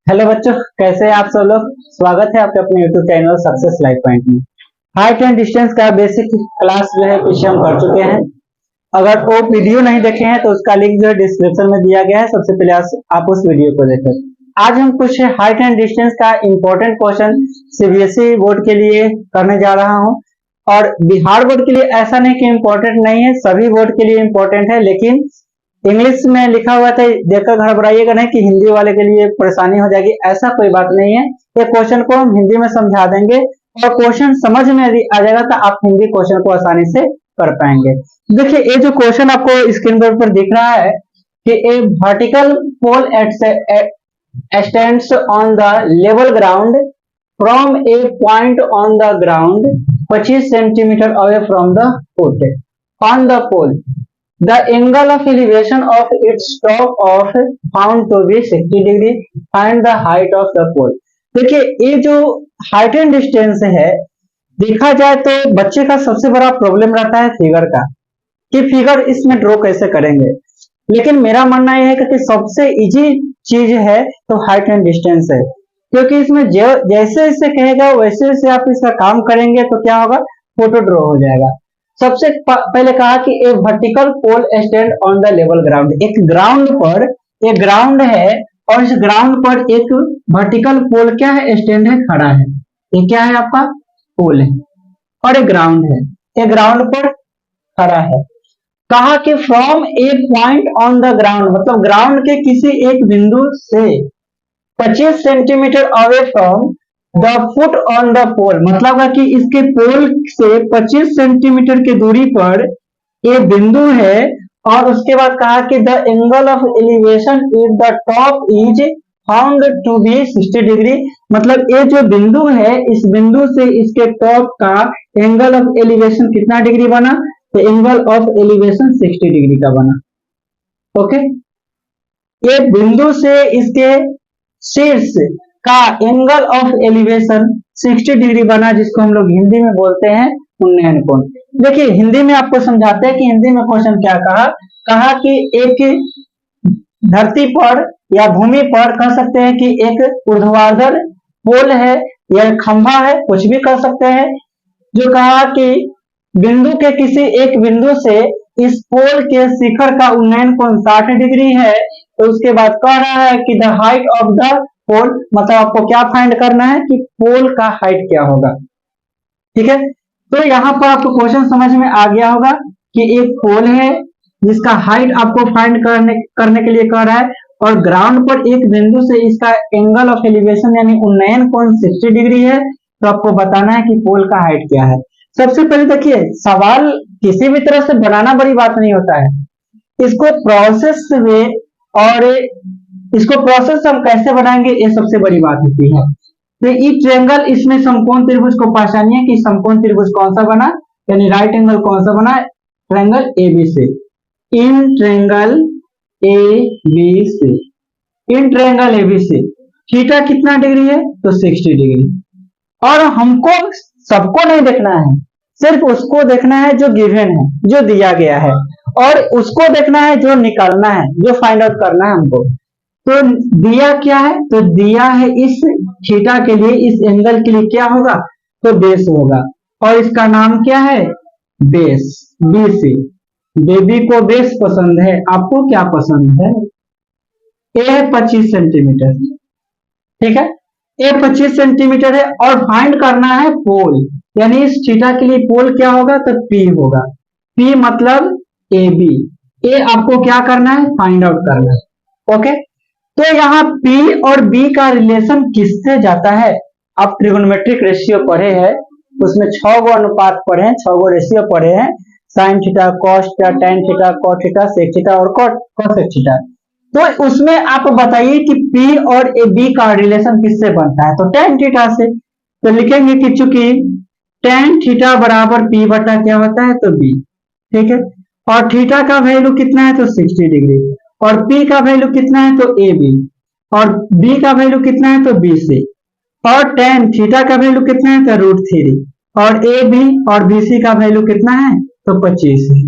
Hello बच्चों, कैसे हैं आप सब लोग। स्वागत है आपके अपने YouTube channel success life point में। हाइट एंड डिस्टेंस का बेसिक क्लास जो है पीछे हम कर चुके हैं। अगर वो वीडियो नहीं देखे हैं तो उसका लिंक जो है डिस्क्रिप्शन में दिया गया है। सबसे पहले आप उस वीडियो को देखें। आज हम कुछ हाइट एंड डिस्टेंस का इम्पोर्टेंट क्वेश्चन सीबीएसई बोर्ड के लिए करने जा रहा हूँ। और बिहार बोर्ड के लिए ऐसा नहीं कि इम्पोर्टेंट नहीं है, सभी बोर्ड के लिए इम्पोर्टेंट है, लेकिन इंग्लिश में लिखा हुआ था देखकर घबराइएगा नहीं कि हिंदी वाले के लिए परेशानी हो जाएगी, ऐसा कोई बात नहीं है। ये क्वेश्चन को हम हिंदी में समझा देंगे और क्वेश्चन समझ में यदि आ जाएगा तो आप हिंदी क्वेश्चन को आसानी से कर पाएंगे। देखिए, ये जो क्वेश्चन आपको स्क्रीन पर दिख रहा है कि a vertical pole stands on the level ground from a point on the ground 25 centimetre away from the foot on the pole. The angle of elevation of its top of found to be 60 degree. Find the height of the pole. देखिए, ये जो height and distance है, देखा जाए तो बच्चे का सबसे बड़ा प्रॉब्लम रहता है फिगर का, कि फिगर इसमें ड्रॉ कैसे करेंगे। लेकिन मेरा मानना यह है कि सबसे इजी चीज है तो हाइट एंड डिस्टेंस है, क्योंकि इसमें जैसे जैसे कहेगा वैसे वैसे आप इसका काम करेंगे तो क्या होगा, फोटो ड्रॉ हो जाएगा। सबसे पहले कहा कि एक vertical pole stand on the level ground. एक ग्राउंड पर, एक ग्राउंड है और इस ग्राउंड पर एक वर्टिकल पोल क्या है, स्टैंड है, खड़ा है। ये क्या है, आपका पोल है और एक ग्राउंड है, एक ग्राउंड पर खड़ा है। कहा कि from a point on the ground, मतलब ग्राउंड के किसी एक बिंदु से 25 centimetre away from the foot on the pole, मतलब है कि इसके पोल से 25 सेंटीमीटर की दूरी पर ये बिंदु है। और उसके बाद कहा कि the angle of elevation is the top is found to be 60 degree, मतलब ये जो बिंदु है इस बिंदु से इसके टॉप का एंगल ऑफ एलिवेशन कितना डिग्री बना, तो एंगल ऑफ एलिवेशन 60 डिग्री का बना। ओके, ये बिंदु से इसके शीर्ष का एंगल ऑफ एलिवेशन 60 डिग्री बना, जिसको हम लोग हिंदी में बोलते हैं उन्नयन कोण। देखिए, हिंदी में आपको समझाते हैं कि हिंदी में क्वेश्चन क्या कहा। कहा कि एक धरती पर या भूमि पर कह सकते हैं कि एक ऊर्ध्वाधर पोल है या खंभा है, कुछ भी कर सकते हैं। जो कहा कि बिंदु के किसी एक बिंदु से इस पोल के शिखर का उन्नयन कोण 60 डिग्री है। तो उसके बाद कह रहा है कि the height of the pole, मतलब आपको क्या फाइंड करना है कि पोल का हाइट क्या होगा। ठीक है, तो यहाँ पर आपको क्वेश्चन समझ में आ गया होगा कि एक पोल है जिसका हाइट आपको फाइंड करने के लिए कह रहा है, और ग्राउंड पर एक बिंदु से इसका एंगल ऑफ एलिवेशन यानी उन्नयन कोण 60 डिग्री है। तो आपको बताना है कि पोल का हाइट क्या है। सबसे पहले देखिए, सवाल किसी भी तरह से बनाना बड़ी बात नहीं होता है, इसको प्रोसेस में, और इसको प्रोसेस हम कैसे बनाएंगे ये सबसे बड़ी बात होती है। तो ई ट्रायंगल, इसमें समकोण त्रिभुज को पहचानिए कि समकोण त्रिभुज कौन सा बना, यानी राइट एंगल कौन सा बना, triangle ABC. In triangle ABC, in triangle ABC theta कितना डिग्री है, तो 60 डिग्री। और हमको सबको नहीं देखना है, सिर्फ उसको देखना है जो गिवन है, जो दिया गया है, और उसको देखना है जो निकालना है, जो फाइंड आउट करना है हमको। तो दिया क्या है, तो दिया है इस थीटा के लिए, इस एंगल के लिए क्या होगा, तो बेस होगा, और इसका नाम क्या है, बेस, बीसी। बेबी को बेस पसंद है, आपको क्या पसंद है, ए है 25 सेंटीमीटर। ठीक है, ए 25 सेंटीमीटर है और फाइंड करना है पोल, यानी इस थीटा के लिए पोल क्या होगा, तो पी होगा। पी मतलब ए बी, ए आपको क्या करना है, फाइंड आउट करना है। ओके, तो यहाँ P और B का रिलेशन किससे जाता है। आप ट्रिगोनोमेट्रिक रेशियो पढ़े हैं, उसमें 6 गो अनुपात पढ़े हैं, 6 गो रेशियो पढ़े हैं, sine theta, cos theta, tan theta, cot theta, sec theta और कोसेक थीटा। तो उसमें आप बताइए कि P और B का रिलेशन किससे बनता है, तो टेन थीटा से। तो लिखेंगे कि चूंकि टेन थीटा बराबर P बटा क्या होता है, तो B। ठीक है, और थीटा का वैल्यू कितना है, तो 60 डिग्री, और P का वैल्यू कितना है, तो AB, और B का वैल्यू कितना है, तो BC, और टेन थीटा का वैल्यू कितना है, तो √3, और AB और BC का वैल्यू कितना है, तो 25 है।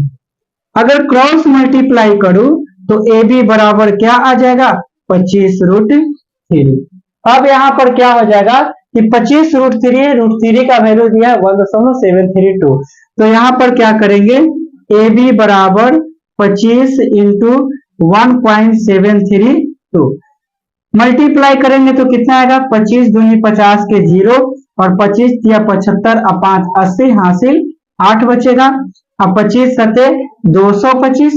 अगर क्रॉस मल्टीप्लाई करूं तो AB बराबर क्या आ जाएगा, 25 √3। अब यहाँ पर क्या हो जाएगा कि 25√3 है, √3 का वैल्यू दिया है 1.732। तो यहाँ पर क्या करेंगे, ए बी बराबर 25 इंटू 1.732 मल्टीप्लाई करेंगे तो कितना आएगा, 25 दूनी 50 के 0 और 25 या 75 और 5 80 हासिल 8 बचेगा। अब 25 सते 225,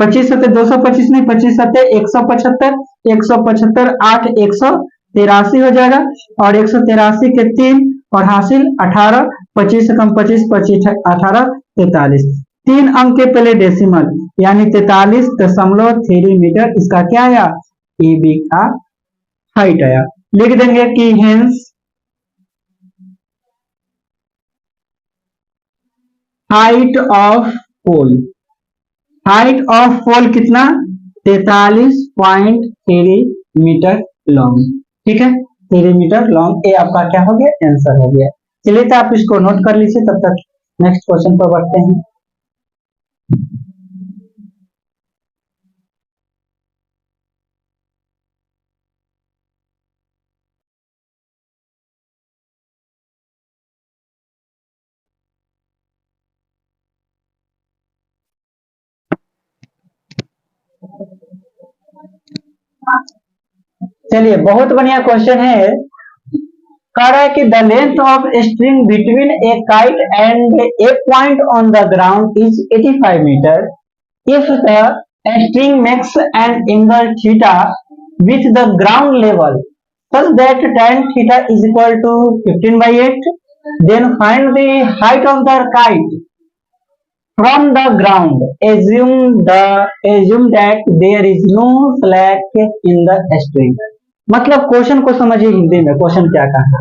25 सते 225 नहीं, 25 सते 175, 175 8 183 हो जाएगा और 183 के 3 और हासिल 18, 25 से कम 25, 25 18 43, 3 अंक के पहले डेसिमल यानी 43.3 मीटर इसका क्या आया, ए बी का हाइट आया। लिख देंगे कि hence height of pole, height of pole कितना, 43.3 मीटर लॉन्ग। ठीक है, 3 मीटर लॉन्ग, ये आपका क्या हो गया, आंसर हो गया। चलिए तो आप इसको नोट कर लीजिए, तब तक नेक्स्ट क्वेश्चन पर बढ़ते हैं। चलिए बहुत बढ़िया क्वेश्चन है। कह रहा है कि the length of string between a kite and a point on the ground is 85 metre if the string makes an angle theta with the ground level such that tan theta is equal to 15/8, then find the height of the kite from the ground. Assume that there is no slack in the string. मतलब question को समझिए हिंदी में, question क्या कहा,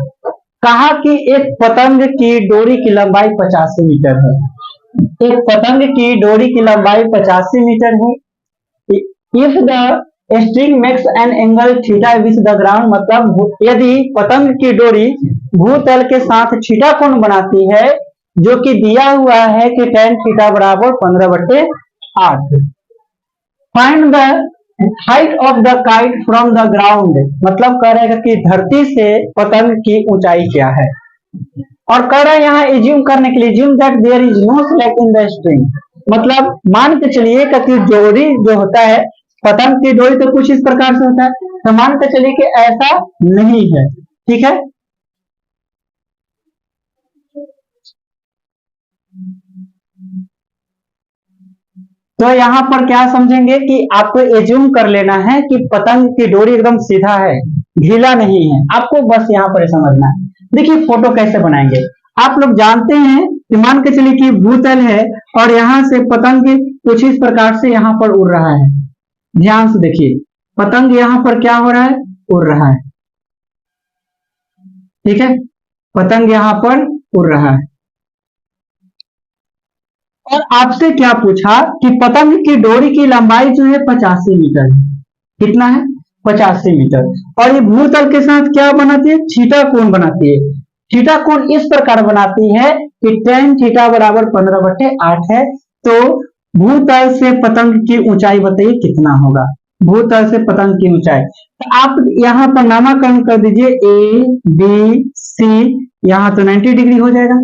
कहा कि एक पतंग की डोरी की लंबाई 85 मीटर है, एक पतंग की डोरी की लंबाई 85 मीटर है। If the string makes an angle theta with the ground, मतलब यदि पतंग की डोरी भूतल के साथ थीटा कोण बनाती है, जो कि दिया हुआ है कि tan थीटा बराबर 15/8। Find the height of the kite from the ground, मतलब कह रहा है कि धरती से पतंग की ऊंचाई क्या है, और कह रहा है यहाँ एज्यूम करने के लिए, assume that there is no slack in the string, मतलब मान के चलिए कि डोरी जो होता है, पतंग की डोरी तो कुछ इस प्रकार से होता है, तो मान के चलिए कि ऐसा नहीं है। ठीक है, तो यहाँ पर क्या समझेंगे कि आपको एज्यूम कर लेना है कि पतंग की डोरी एकदम सीधा है, ढीला नहीं है, आपको बस यहाँ पर समझना है। देखिए फोटो कैसे बनाएंगे, आप लोग जानते हैं कि मान के चलिए कि भूतल है और यहाँ से पतंग कुछ इस प्रकार से यहाँ पर उड़ रहा है। ध्यान से देखिए, पतंग यहाँ पर क्या हो रहा है, उड़ रहा है। ठीक है, पतंग यहाँ पर उड़ रहा है और आपसे क्या पूछा कि पतंग की डोरी की लंबाई जो है 85 मीटर है। कितना है, 85 मीटर, और ये भूतल के साथ क्या बनाती है, थीटा कोण बनाती है। थीटा कोण इस प्रकार बनाती है कि tan थीटा बराबर 15/8 है। तो भूतल से पतंग की ऊंचाई बताइए कितना होगा, भूतल से पतंग की ऊंचाई। तो आप यहाँ पर नामाकरण कर दीजिए ए बी सी, यहाँ तो 90 डिग्री हो जाएगा।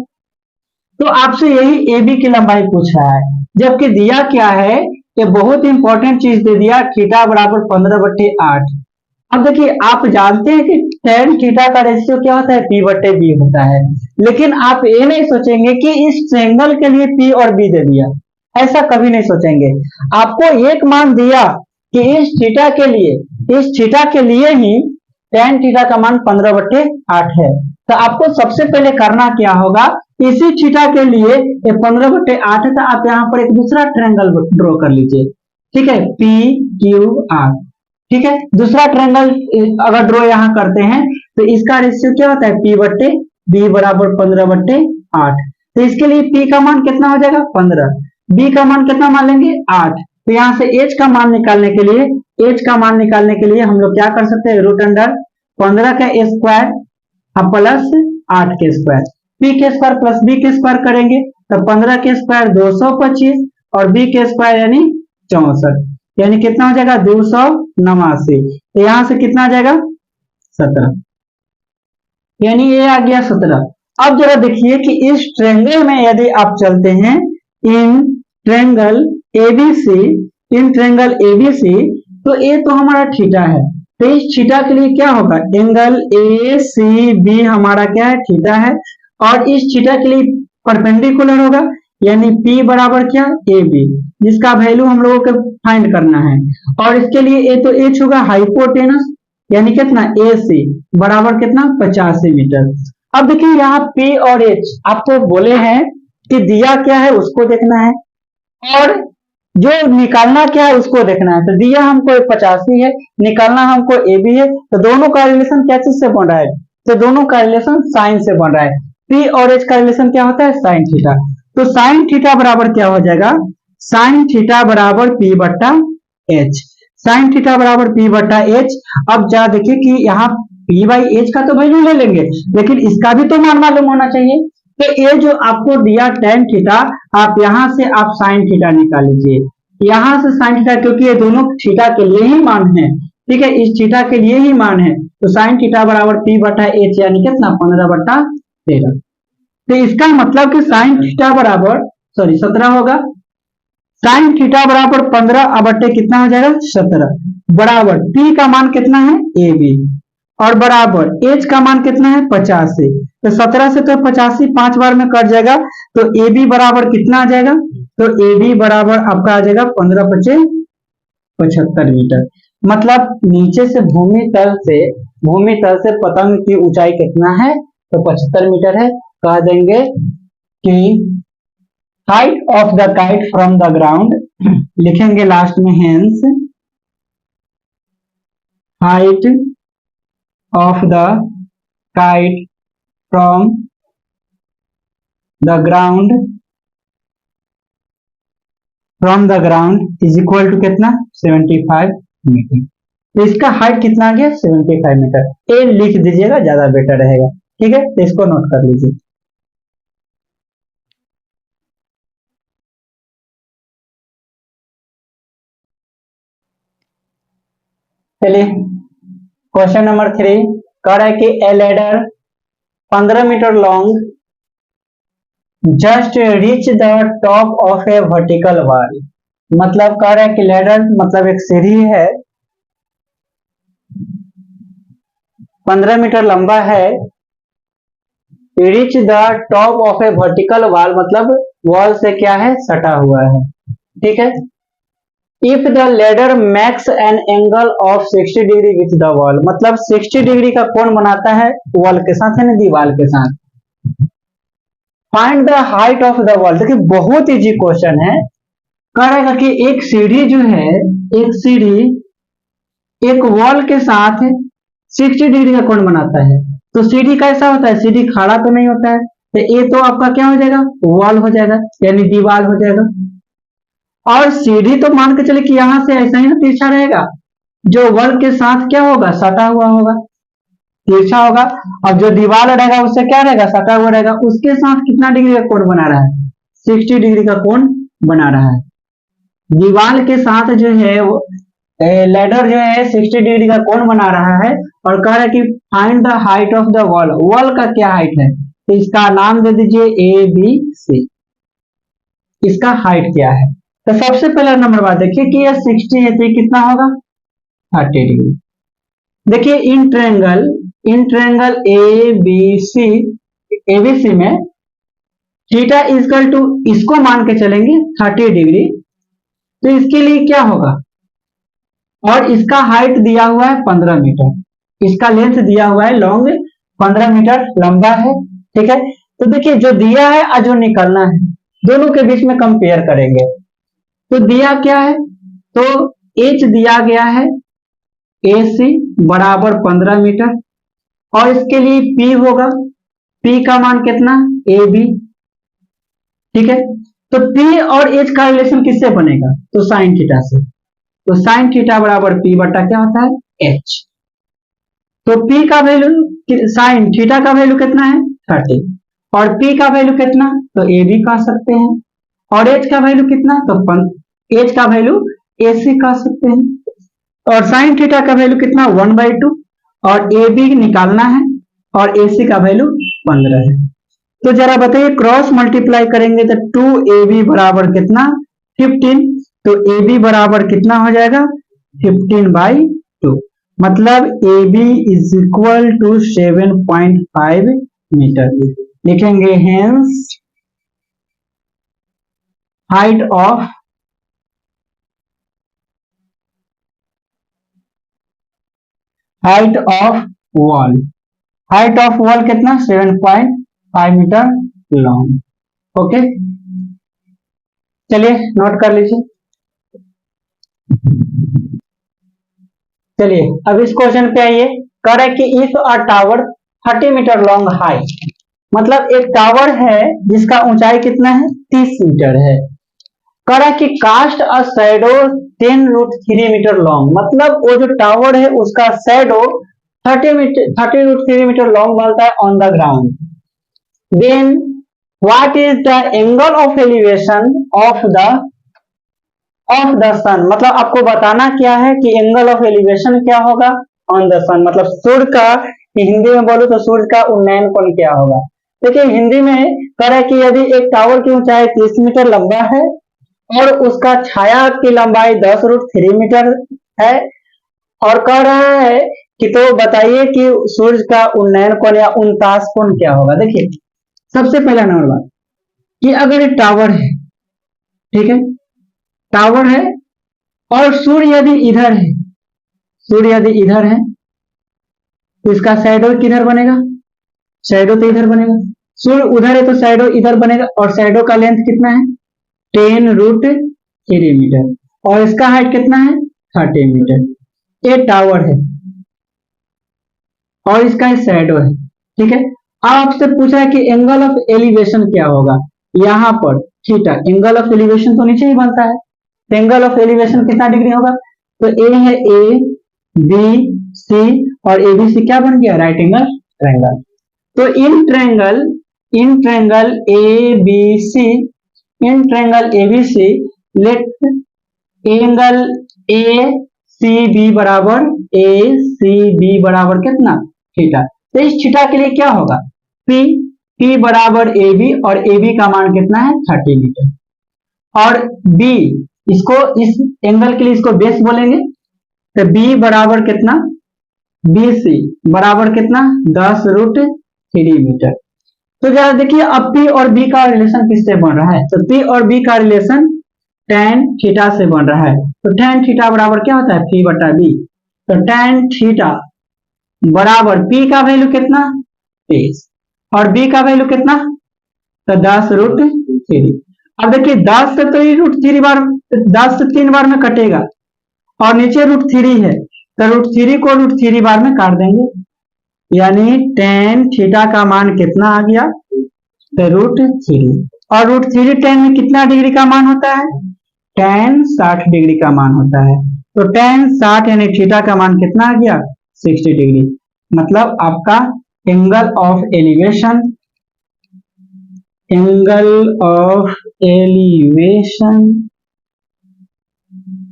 तो आपसे यही ए बी की लंबाई पूछ रहा है, जबकि दिया क्या है, ये बहुत इंपॉर्टेंट चीज दे दिया, थीटा बराबर 15/8। अब देखिए आप जानते हैं कि tan थीटा का रेशियो क्या होता है, p/b होता है, लेकिन आप ये नहीं सोचेंगे कि इस ट्रायंगल के लिए p और b दे दिया, ऐसा कभी नहीं सोचेंगे। आपको एक मान दिया कि इस थीटा के लिए, इस थीटा के लिए ही tan थीटा का मान 15/8 है, तो आपको सबसे पहले करना क्या होगा, इसी थीटा के लिए ये 15/8 है, तो आप यहाँ पर एक दूसरा ट्रायंगल ड्रॉ कर लीजिए। ठीक है, PQR। ठीक है, दूसरा ट्रायंगल अगर ड्रॉ यहाँ करते हैं तो इसका रेशियो क्या होता है, p/b बराबर 15/8। तो इसके लिए p का मान कितना हो जाएगा, 15, b का मान कितना मान लेंगे, 8। तो यहाँ से h का मान निकालने के लिए, h का मान निकालने के लिए हम लोग क्या कर सकते हैं, √15 का स्क्वायर प्लस 8 के स्क्वायर, p के स्क्वायर प्लस b के स्क्वायर करेंगे तो 15 के स्क्वायर 225 और b के स्क्वायर यानी 64। यानी कितना हो जाएगा 289। तो यहां से कितना आ जाएगा 17, यानी ये आ गया 17। अब जरा देखिए कि इस ट्रेंगल में यदि आप चलते हैं in triangle ABC, in triangle ABC, तो ये तो हमारा थीटा है। तो इस थीटा के लिए क्या होगा, एंगल ए सी बी हमारा क्या है, थीटा है। और इस थीटा के लिए परपेंडिकुलर होगा, यानी P बराबर क्या, ए बी, जिसका वैल्यू हम लोगों को फाइंड करना है। और इसके लिए ए तो एच होगा हाइपोटेनस, यानी कितना ए सी बराबर कितना 85 मीटर। अब देखिए यहाँ P और H आपको बोले हैं कि दिया क्या है उसको देखना है, और जो निकालना क्या है उसको देखना है। तो दिया हमको 85 है, निकालना हमको ए बी है, तो दोनों का रिलेशन क्या चीज से बन रहा है, तो दोनों का रिलेशन साइन से बन रहा है। P और H का रिलेशन क्या होता है, साइन थीटा। तो साइन थीटा बराबर क्या हो जाएगा, साइन थीटा बराबर P बट्टा H, साइन थीटा बराबर P बट्टा H। अब जरा देखिए कि यहाँ P बाई H का तो वैल्यू ले लेंगे, लेकिन इसका भी तो मान मालूम होना चाहिए। तो ये जो आपको दिया tan थीटा, आप यहां से आप साइन थीटा निकाल लीजिए, यहां से साइन थीटा, क्योंकि ये दोनों थीटा के लिए ही मान है, ठीक है, इस थीटा के लिए ही मान है। तो साइन थीटा बराबर P बटा H, यानी कितना 15 बटा 13। तो इसका मतलब कि साइन थीटा बराबर 17 होगा, साइन थीटा बराबर 15 बटे कितना हो जाएगा 17, बराबर P का मान कितना है ए बी, और बराबर H का मान कितना है 85। तो 17 से तो 85 5 बार में कट जाएगा, तो ए बी बराबर कितना आ जाएगा, तो ए बी बराबर आपका आ जाएगा 15 पचे 75 मीटर। मतलब नीचे से भूमि तल से पतंग की ऊंचाई कितना है, तो 75 मीटर है। कह देंगे कि height of the kite from the ground, लिखेंगे लास्ट में hence height of the kite from the ground is equal to कितना 75 मीटर। तो इसका हाइट कितना आ गया 75 मीटर। ए लिख दीजिएगा, ज्यादा बेटर रहेगा, ठीक है, तो इसको नोट कर लीजिए। चलिए क्वेश्चन नंबर 3 कह रहा है कि a ladder 15 metre long just reach the top of a vertical wall. मतलब कह रहा है कि लेडर मतलब एक सीढ़ी है, 15 मीटर लंबा है, reach the top of a vertical wall, मतलब वॉल से क्या है सटा हुआ है, ठीक है। If the ladder makes an angle of 60 degree with the wall, मतलब 60 डिग्री का कोण बनाता है वॉल के साथ, है ना, दीवार के साथ। Find the height of the wall. देखिए बहुत इजी क्वेश्चन है। कह रहेगा कि एक सीढ़ी जो है, एक सीढ़ी एक वॉल के साथ 60 डिग्री का कोण बनाता है। तो सीढ़ी कैसा होता है, सीढ़ी खड़ा तो नहीं होता है, तो ये तो आपका क्या हो जाएगा वॉल हो जाएगा, यानी दीवार हो जाएगा। और सीढ़ी तो मान के चले कि यहां से ऐसा ही ना तिरछा रहेगा, जो वॉल के साथ क्या होगा सटा हुआ होगा, तिरछा होगा। और जो दीवार रहेगा उससे क्या रहेगा सटा हुआ रहेगा, उसके साथ कितना डिग्री का कोण बना रहा है 60 डिग्री का कोण बना रहा है। दीवार के साथ जो है वो लेडर जो है 60 डिग्री का कोण बना रहा है, और कह रहा है कि find the height of the wall, wall का क्या हाइट है, तो इसका नाम दे दीजिए ए बी सी, इसका हाइट क्या है। तो सबसे पहला नंबर बात देखिए कि यह 60 है तो कितना होगा 30 डिग्री। देखिए in triangle A B C, ABC में थीटा इजकल टू, इसको मान के चलेंगे 30 डिग्री, तो इसके लिए क्या होगा, और इसका हाइट दिया हुआ है 15 मीटर, इसका लेंथ दिया हुआ है लॉन्ग 15 मीटर लंबा है, ठीक है। तो देखिए जो दिया है और जो निकलना है दोनों के बीच में कंपेयर करेंगे। तो दिया क्या है, तो H दिया गया है AC बराबर 15 मीटर, और इसके लिए P होगा, P का मान कितना AB, ठीक है। तो P और H का रिलेशन किससे बनेगा, तो साइन थीटा से। तो साइन थीटा बराबर P बटा क्या होता है H। तो P का वैल्यू, साइन थीटा का वैल्यू कितना है 30, और P का वैल्यू कितना, तो AB कह सकते हैं, और H का वैल्यू कितना, तो H का वैल्यू ए सी कह सकते हैं। और साइन थीटा का वैल्यू कितना 1/2 और ए बी निकालना है और ए सी का वैल्यू 15 है। तो जरा बताइए क्रॉस मल्टीप्लाई करेंगे तो 2ab बराबर कितना 15, तो ab बराबर कितना हो जाएगा 15/2, मतलब ab is equal to 7.5 metre. लिखेंगे hence height of wall, height of wall कितना 7.5 मीटर लॉन्ग। ओके, चलिए नोट कर लीजिए। चलिए अब इस क्वेश्चन पे आइए। कह रहा है कि if a tower 30 metre long high, मतलब एक टावर है जिसका ऊंचाई कितना है 30 मीटर है। कह रहा है कि cast a shadow 10√3 metre long, मतलब वो जो टावर है उसका शैडो 30√3 मीटर लॉन्ग बनता है on the ground. Then what is the angle of elevation of the sun, मतलब आपको बताना क्या है कि एंगल ऑफ एलिवेशन क्या होगा ऑन द सन, मतलब सूर्य का, हिंदी में बोलो तो सूर्य का उन्नयन कोण क्या होगा। देखिए हिंदी में कह रहा है कि यदि एक टावर की ऊंचाई 30 मीटर लंबा है और उसका छाया की लंबाई 10√3 मीटर है और कह रहा है कि तो बताइए कि सूर्य का उन्नयन कोण या उनतास कोण क्या होगा। देखिए सबसे पहला नंबर बात कि अगर एक टावर है, ठीक है, टावर है और सूर्य यदि इधर है, सूर्य यदि इधर है तो इसका शैडो किधर बनेगा, शैडो तो इधर बनेगा। सूर्य उधर है तो शैडो इधर बनेगा और शैडो का लेंथ कितना है 10√3 मीटर और इसका हाइट कितना है 30 मीटर। ये टावर है और इसका शैडो है, ठीक है। आपसे पूछा है कि एंगल ऑफ एलिवेशन क्या होगा, यहां पर थीटा, एंगल ऑफ एलिवेशन तो नीचे ही बनता है, एंगल ऑफ एलिवेशन कितना डिग्री होगा, तो ए है ए बी सी और ए बी सी क्या बन गया राइट एंगल ट्रायंगल। तो in triangle A B C, in triangle A B C let angle A C B बराबर कितना थीटा। तो इस थीटा के लिए क्या होगा पी, पी बराबर ए बी और ए बी का मान कितना है 30 मीटर और बी, इसको इस एंगल के लिए इसको बेस बोलेंगे, तो बी बराबर कितना बी सी बराबर कितना 10√3 मीटर। तो जरा देखिए अब पी और बी का रिलेशन किससे बन रहा है, तो पी और बी का रिलेशन tan थीटा से बन रहा है। तो tan थीटा बराबर क्या होता है p/b, तो tan थीटा बराबर p का वैल्यू कितना 23 और b का वैल्यू कितना तो 10√3। अब देखिए 10 से तो ये √3 बार 10 से 3 बार में कटेगा और नीचे √3 है तो √3 को √3 बार में काट देंगे, यानी tan थीटा का मान कितना आ गया तो √3 और √3 tan में कितना डिग्री का मान होता है tan 60 डिग्री का मान होता है। तो tan 60 यानी थीटा का मान कितना आ गया 60 डिग्री, मतलब आपका angle of elevation, angle of elevation,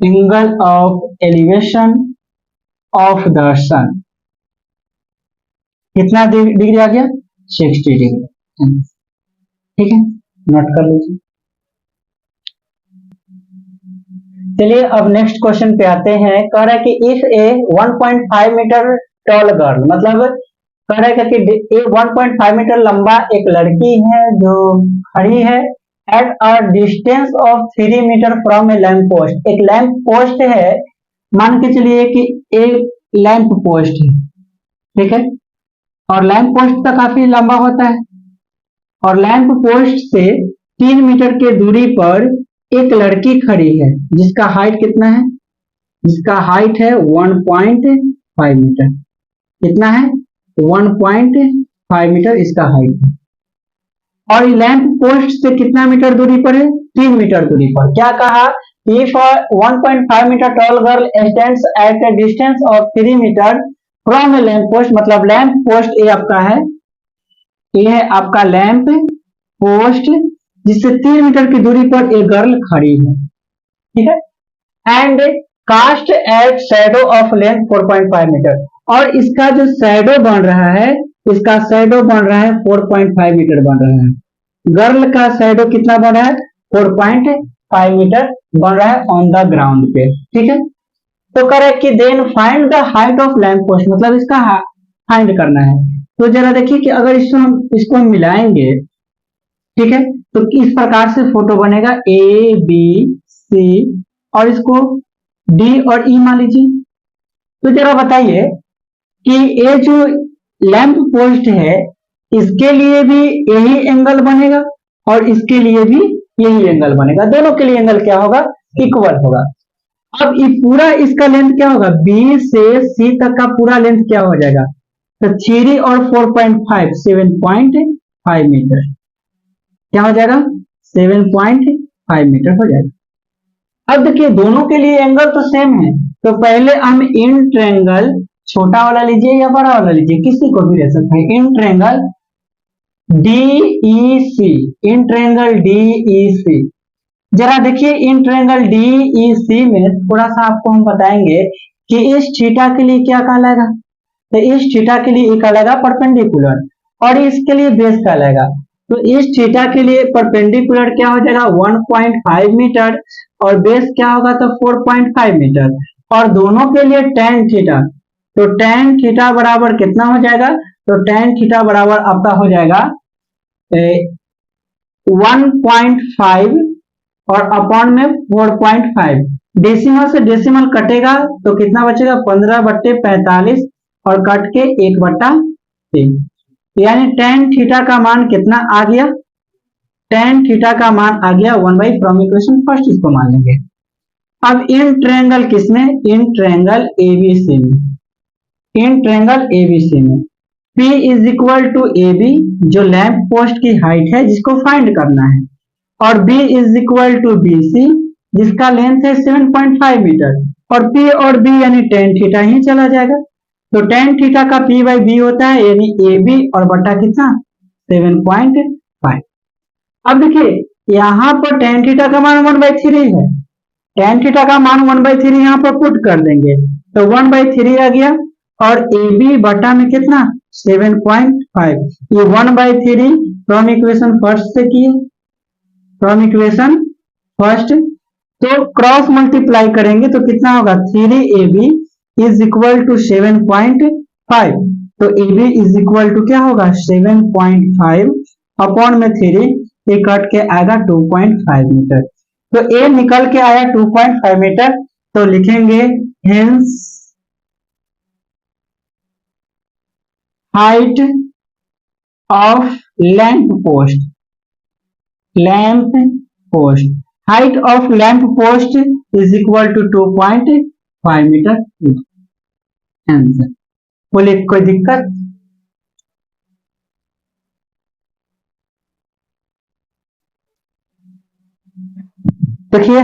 angle of elevation of the sun कितना डिग्री आ गया 60 डिग्री। ठीक है, नोट कर लीजिए। चलिए अब नेक्स्ट क्वेश्चन पे आते हैं। कह रहा है कि if a 1.5 metre tall girl, मतलब कह रहा है कि 1.5 मीटर लंबा एक लड़की है जो खड़ी है at a distance of 3 metre from a lamp post, एक लैंप पोस्ट है, मान के चलिए कि एक लैंप पोस्ट है, ठीक है, और लैंप पोस्ट तो काफी लंबा होता है और लैंप पोस्ट से 3 मीटर के दूरी पर एक लड़की खड़ी है जिसका हाइट कितना है, जिसका हाइट है 1.5 मीटर, कितना है 1.5 मीटर इसका हाइट है और लैंप पोस्ट से कितना मीटर दूरी पर है 3 मीटर दूरी पर। क्या कहा if 1.5 metre tall girl stands at a distance of 3 metre from a lamp post, मतलब लैंप पोस्ट ये आपका है, ये है आपका लैंप पोस्ट जिससे 3 मीटर की दूरी पर एक गर्ल खड़ी है, ठीक है। And cast at shadow of length 4.5 metre, और इसका जो शैडो बन रहा है, इसका शैडो बन रहा है 4.5 मीटर बन रहा है। गर्ल का शैडो कितना बन रहा है? 4.5 मीटर बन रहा है ऑन द ग्राउंड पे। ठीक है, तो करे कि then find the height of lamp post, मतलब इसका फाइंड करना है। तो जरा देखिए कि अगर इसको हम मिलाएंगे, ठीक है, तो इस प्रकार से फोटो बनेगा ए बी सी, और इसको डी और ई मान लीजिए। तो जरा बताइए कि ये जो लैंप पोस्ट है, इसके लिए भी यही एंगल बनेगा और इसके लिए भी यही एंगल बनेगा, दोनों के लिए एंगल क्या होगा? इक्वल होगा। अब ये पूरा इसका लेंथ क्या होगा? बी से सी तक का पूरा लेंथ क्या हो जाएगा? तो 3 और 4.5 7.5 मीटर, क्या हो जाएगा? 7.5 मीटर हो जाएगा। अब देखिए दोनों के लिए एंगल तो सेम है, तो पहले हम इन ट्रायंगल छोटा वाला लीजिए या बड़ा वाला लीजिए, किसी को भी ले सकते हैं। In triangle DEC, in triangle DEC, जरा देखिए इन ट्रायंगल DEC में थोड़ा सा आपको हम बताएंगे कि इस थीटा के लिए क्या कहलाएगा। तो इस थीटा के लिए कहलाएगा परपेंडिकुलर, और इसके लिए बेस कहलाएगा। तो इस थीटा के लिए परपेंडिकुलर क्या हो जाएगा? 1.5 मीटर, और बेस क्या होगा? तो 4.5 मीटर, और दोनों के लिए tan थीटा, तो tan थीटा बराबर कितना हो जाएगा? तो tan थीटा बराबर आपका हो जाएगा 1.5 और अपॉन में 4.5, डेसिमल से डेसिमल कटेगा तो कितना बचेगा? 15/45, और कट के 1/3, यानी tan थीटा का मान कितना आ गया? tan थीटा का मान आ गया 1/, फ्रॉम इक्वेशन फर्स्ट इसको मान लेंगे। अब इन ट्रायंगल किसमें? इन ट्रायंगल ABC में, इन ट्रायंगल ABC में P is equal to AB, जो लैंप पोस्ट की हाइट है जिसको फाइंड करना है, और B is equal to BC, जिसका लेंथ है 7.5 मीटर, और P और B यानी tan थीटा ही चला जाएगा। तो tan थीटा का P/B होता है, यानी AB और बटा कितना? 7.5। अब देखिए यहाँ पर tan थीटा का मान 1/3 है, tan थीटा का मान 1/3 यहाँ पर पुट कर देंगे, तो 1/3 आ गया, और AB बटा में कितना? 7.5, ये 1/3 फ्रॉम इक्वेशन फर्स्ट से किए, फ्रॉम इक्वेशन फर्स्ट, तो क्रॉस मल्टीप्लाई करेंगे तो कितना होगा? 3AB इज इक्वल टू 7.5, तो AB इज इक्वल टू क्या होगा? 7.5 अपॉन में 3, ये कट के आएगा 2.5 मीटर। तो A निकल के आया 2.5 मीटर, तो लिखेंगे hence height of lamp post, lamp post, height of lamp post is equal to 2.5 metre. Answer. बोले कोई दिक्कत? देखिए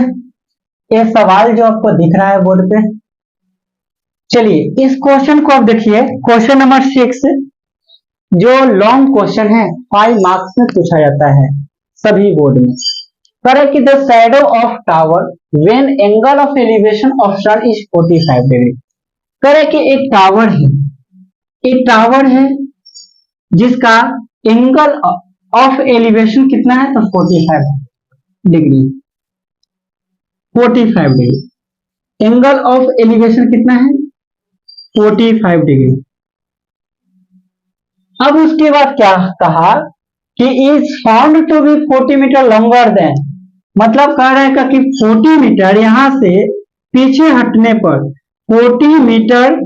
ये सवाल जो आपको दिख रहा है बोर्ड पे, चलिए इस क्वेश्चन को आप देखिए, क्वेश्चन नंबर 6 जो लॉन्ग क्वेश्चन है 5 मार्क्स में पूछा जाता है सभी बोर्ड में। करे कि the shadow of tower when angle of elevation of sun is 45 degree. करे कि एक टावर है, एक टावर है जिसका एंगल ऑफ एलिवेशन कितना है? तो 45 degree, 45 degree angle of elevation कितना है? 45 डिग्री। अब उसके बाद क्या कहा कि is found to be 40 metre longer than, मतलब कह रहा है कि 40 मीटर यहां से पीछे हटने पर, 40 मीटर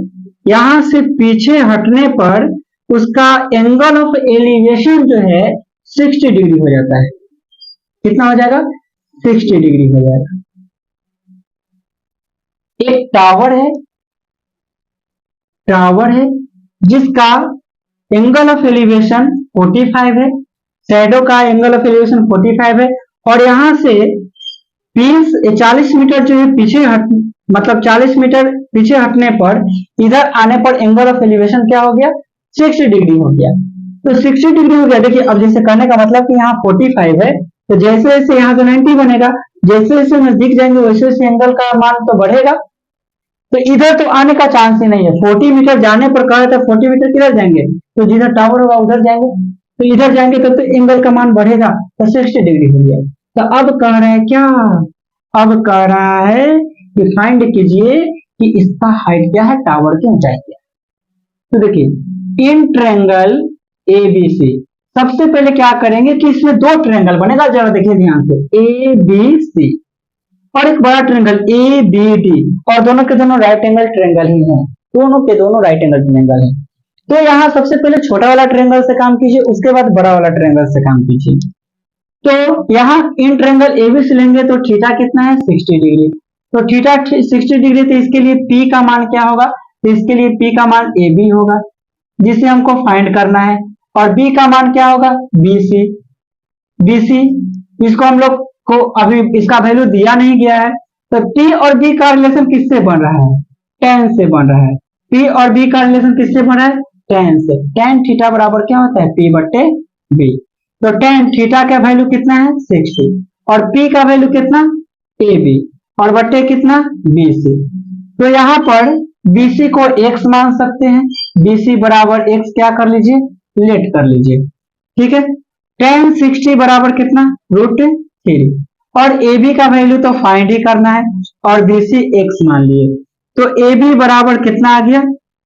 यहां से पीछे हटने पर उसका एंगल ऑफ एलिवेशन जो है 60 डिग्री हो जाता है। कितना हो जाएगा? 60 डिग्री हो जाएगा। एक टावर है, टावर है जिसका एंगल ऑफ एलिवेशन 45 है, शैडो का एंगल ऑफ एलिवेशन 45 है, और यहां से 40 मीटर जो है पीछे हट, मतलब 40 मीटर पीछे हटने पर इधर आने पर एंगल ऑफ एलिवेशन क्या हो गया? 60 डिग्री हो गया। तो 60 डिग्री हो गया। देखिए अब जैसे करने का मतलब कि यहाँ 45 है, तो जैसे जैसे यहाँ से 90 बनेगा, जैसे जैसे नजदीक जाएंगे वैसे वैसे एंगल का मान तो बढ़ेगा। तो इधर तो आने का चांस ही नहीं है, 40 मीटर जाने पर कहा था 40 मीटर किधर जाएंगे, तो जिधर टावर होगा उधर जाएंगे, तो इधर जाएंगे तो एंगल का मान बढ़ेगा, तो 60 डिग्री हो गया। तो अब कह रहे हैं क्या, अब कह रहा है कि फाइंड कीजिए कि इसका हाइट क्या है, टावर की ऊंचाई क्या है। तो देखिए इन ट्रेंगल एबीसी, सबसे पहले क्या करेंगे कि इसमें दो ट्रेंगल बनेगा, जरा देखिए ध्यान से, ए बी सी और एक बड़ा ट्रेंगल ए बी डी, और दोनों के दोनों राइट एंगल ट्रेंगल ही हैं, दोनों के दोनों राइट एंगल ट्रेंगल हैं। तो यहाँ सबसे पहले छोटा वाला ट्रेंगल से काम कीजिए, उसके बाद बड़ा वाला ट्रेंगल से काम कीजिए। तो यहाँ इन ट्रेंगल एबी से लेंगे तो थीटा कितना है 60 डिग्री, तो थीटा 60 डिग्री, तो इसके लिए पी का मान क्या होगा, तो इसके लिए पी का मान ए बी होगा जिसे हमको फाइंड करना है, और बी का मान क्या होगा बी सी, बी सी इसको हम लोग को अभी इसका वैल्यू दिया नहीं गया है, तो पी और बी का रिलेशन किससे बन रहा है, टेन से बन रहा है। पी और बी का रिलेशन किससे बन रहा है, टेन से। टेन थीटा बराबर क्या होता है पी बटे बी, तो टेन थीटा का वैल्यू कितना है 60 और पी का वैल्यू कितना ए बी और बटे कितना बी सी। तो यहाँ पर BC को x मान सकते हैं, BC बराबर x क्या कर लीजिए लेट कर लीजिए, ठीक है। tan 60 बराबर कितना √3, और AB का वैल्यू तो फाइंड ही करना है और BC x मान लिए, तो AB बराबर कितना आ गया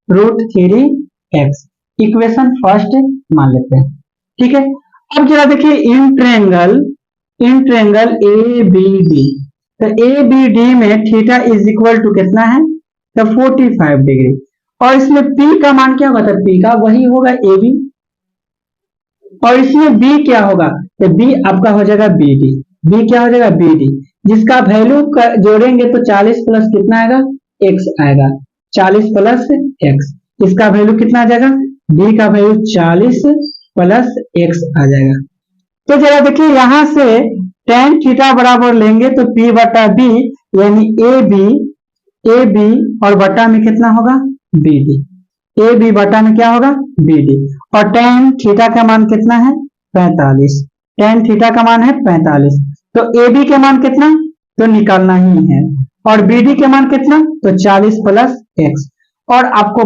√3x, इक्वेशन फर्स्ट मान लेते हैं, ठीक है। अब जरा देखिए इन ट्रेंगल ABD, तो ABD में थीटा इज इक्वल टू कितना है तो 45 डिग्री, और इसमें P का मान क्या होगा, तो P का वही होगा AB, और इसमें B क्या होगा, तो B आपका हो जाएगा BD, B क्या हो जाएगा BD, जिसका वैल्यू जोड़ेंगे तो 40 प्लस कितना आएगा x आएगा, 40 प्लस x, इसका वैल्यू कितना आ जाएगा, B का वैल्यू 40 प्लस x आ जाएगा। तो जरा देखिए यहां से tan थीटा बराबर लेंगे तो P बटा B यानी ए बी और बटा में कितना होगा बी डी, ए बी बटा में क्या होगा बी डी, और tan थीटा का मान कितना है 45, tan थीटा का मान है 45, तो ए बी के मान कितना तो निकालना ही है, और बी डी के मान कितना तो 40 प्लस एक्स, और आपको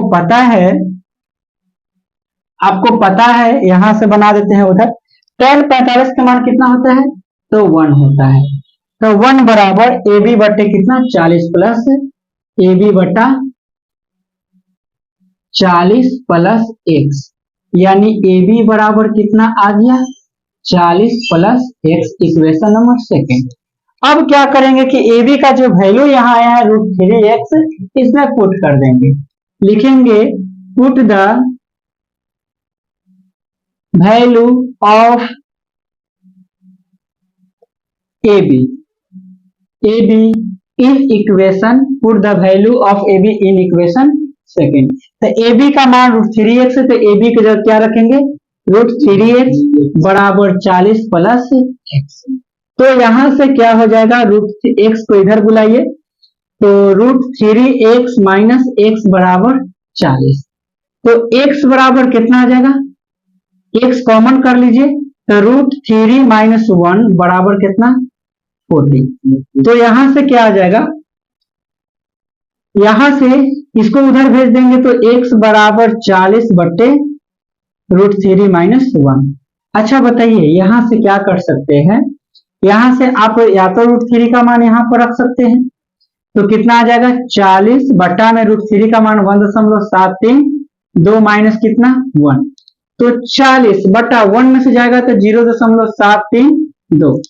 पता है यहां से बना देते हैं उधर, tan 45 का मान कितना होता है तो 1 होता है, तो 1 बराबर ए बी बटे कितना 40 प्लस ए बी बटा 40 प्लस एक्स, यानी ए बी बराबर कितना आ गया 40 plus x, equation number second. अब क्या करेंगे कि ए बी का जो वैल्यू यहाँ आया है √3x, इसमें पुट कर देंगे, लिखेंगे put the value of A be in equation, put the value of A be in equation second. तो ए बी का मान √3x है, तो ए बी की जगह क्या रखेंगे √3x बराबर 40 प्लस एक्स, तो यहां से क्या हो जाएगा √x को इधर बुलाइए, तो √3x माइनस एक्स बराबर 40, तो x बराबर कितना आ जाएगा, x कॉमन कर लीजिए, तो √3 माइनस 1 बराबर कितना 40, तो यहां से क्या आ जाएगा, यहां से इसको उधर भेज देंगे तो x बराबर 40 बट्टे √3 माइनस 1। अच्छा बताइए यहां से क्या कर सकते हैं, यहां से आप या तो √3 का मान यहां पर रख सकते हैं, तो कितना आ जाएगा 40 बट्टा में √3 का मान 1.73, 2 माइनस कितना 1, तो 40 बट्टा 1 में से जाएगा तो 0.732,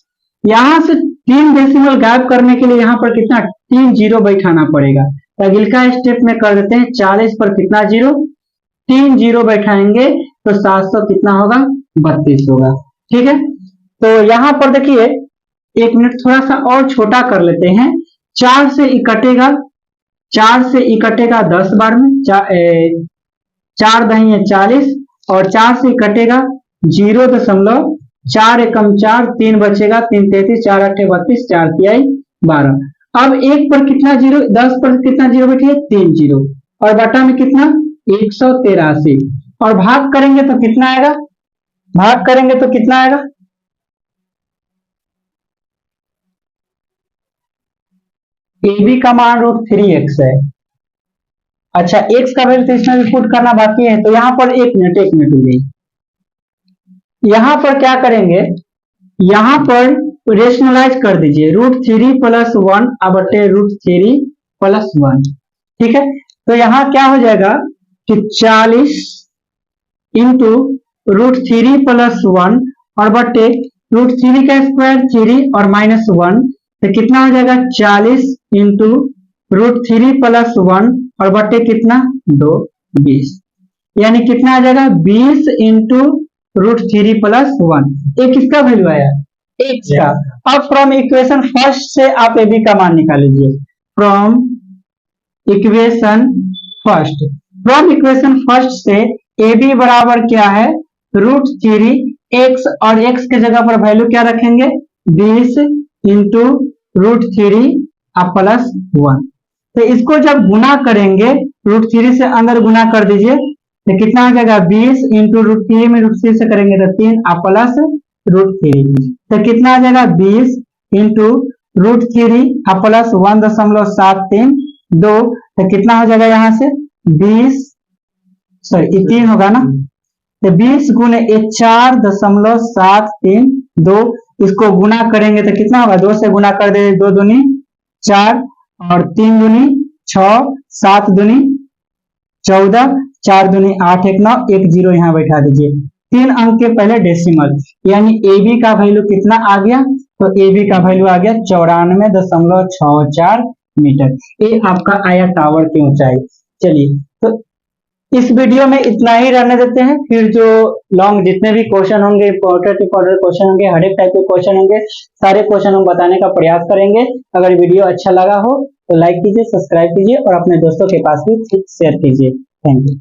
यहां से 3 डेसिमल गायब करने के लिए यहाँ पर कितना 3 जीरो बैठाना पड़ेगा, तो अगला स्टेप में कर देते हैं, 40 पर कितना जीरो 3 जीरो बैठाएंगे तो 700 कितना होगा 32 होगा, ठीक है। तो यहाँ पर देखिए 1 मिनट थोड़ा सा और छोटा कर लेते हैं, 4 से इकटेगा 10 बार में, 4 दही है 40, और 4 से कटेगा 0.4 एकम 4, 3 बचेगा 3 33, 4 8 32, 4 तिहाई 12, अब 1 पर कितना जीरो 10 पर कितना जीरो बैठिए 3 जीरो, और बटा में कितना 183, और भाग करेंगे तो कितना आएगा, भाग करेंगे तो कितना आएगा ए बी का मान √3x है। अच्छा x का वैल्यू तो इसमें भी पुट करना बाकी है, तो यहाँ पर एक मिनट हो गई। यहाँ पर क्या करेंगे, यहाँ पर रेशनलाइज कर दीजिए, √3 + 1 बटे √3 + 1, ठीक है। तो यहाँ क्या हो जाएगा कि 40 इंटू √3 + 1 और बटे √3 का स्क्वायर 3 और -1, तो कितना हो जाएगा 40 इंटू √3 + 1 और बटे कितना 2, 20, यानी कितना आ जाएगा 20 इंटू √3 + 1। एक किसका वैल्यू आया, x का। अब फ्रॉम इक्वेशन फर्स्ट से आप ए बी का मान निकाल लीजिए। फ्रॉम इक्वेशन फर्स्ट से ए बी बराबर क्या है, √3x, और x के जगह पर वैल्यू क्या रखेंगे 20 इंटू √3 + 1। तो इसको जब गुना करेंगे, √3 से अंदर गुना कर दीजिए, तो कितना आ जाएगा 20 इंटू √3 में √3 से करेंगे तो 3 प्लस √3, तो कितना आ जाएगा 20 इंटू √3 प्लस 1.732, तो कितना हो जाएगा यहाँ से 20, सॉरी 3 होगा ना, तो 20 गुने 4.732, इसको गुना करेंगे तो कितना होगा, 2 से गुना कर दे, 2 दूनी 4 और 3 दूनी 6, 7 दूनी 14, 4 दूनी 8, 1 9, 1 0 यहाँ बैठा दीजिए। 3 अंक के पहले डेसिमल, यानी ए बी का वैल्यू कितना आ गया, तो ए बी का वैल्यू आ गया 94.64 मीटर। ये आपका आया टावर की ऊंचाई। चलिए तो इस वीडियो में इतना ही रहने देते हैं, फिर जो लॉन्ग जितने भी क्वेश्चन होंगे, इंपॉर्टेंट क्वेश्चन होंगे, हर एक टाइप के क्वेश्चन होंगे, सारे क्वेश्चन हम बताने का प्रयास करेंगे। अगर वीडियो अच्छा लगा हो तो लाइक कीजिए, सब्सक्राइब कीजिए और अपने दोस्तों के पास भी शेयर कीजिए। Thank you.